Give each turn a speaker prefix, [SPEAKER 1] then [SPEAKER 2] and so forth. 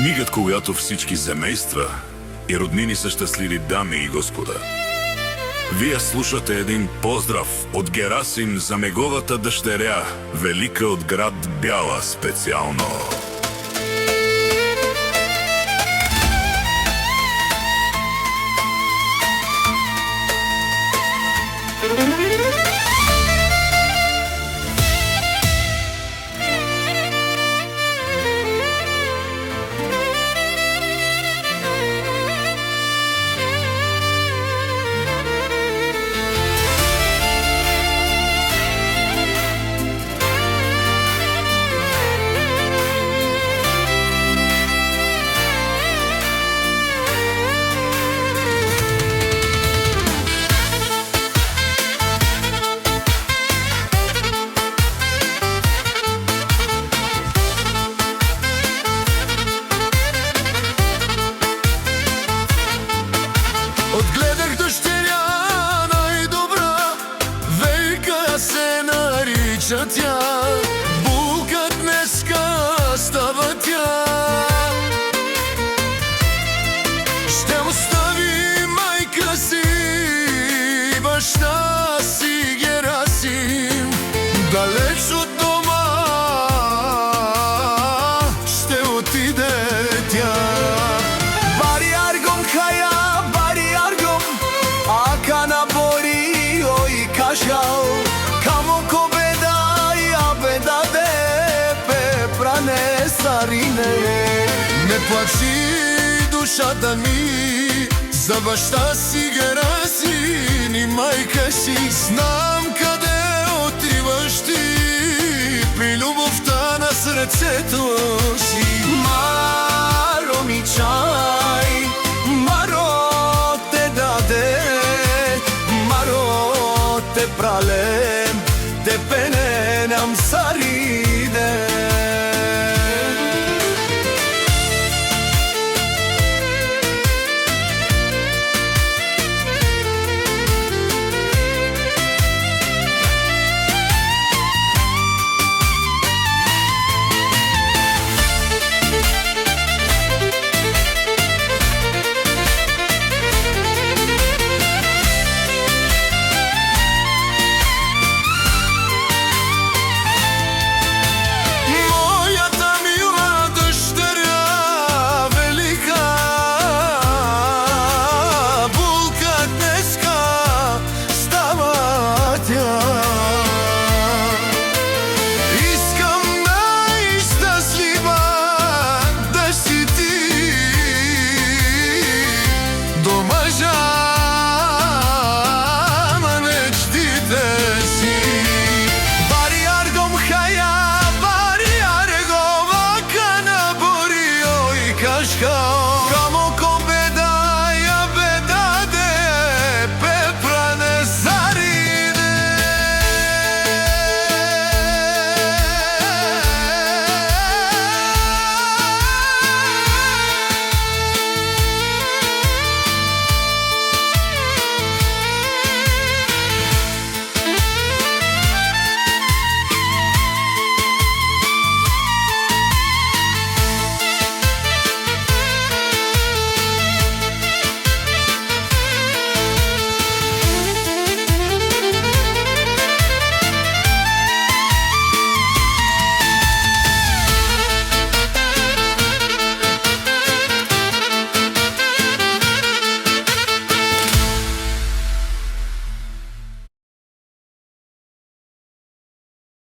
[SPEAKER 1] Мигът, когато всички семейства и роднини са щастливи, дами и господа. Вие слушате един поздрав от Герасим за неговата дъщеря, Велика от град Бяла специално.
[SPEAKER 2] Отгледах дъщеря най-добра, Велика се нарича тя. Булка днеска става тя. Ще остави майка си, баща си Герасим, далеч от дома ще отиде тя. Камо ко беда, ја беда де пепране сарине. Не плачи душата ми за баща си Герасим и майка си. Знам къде отиваш ти при любовта на сърцето.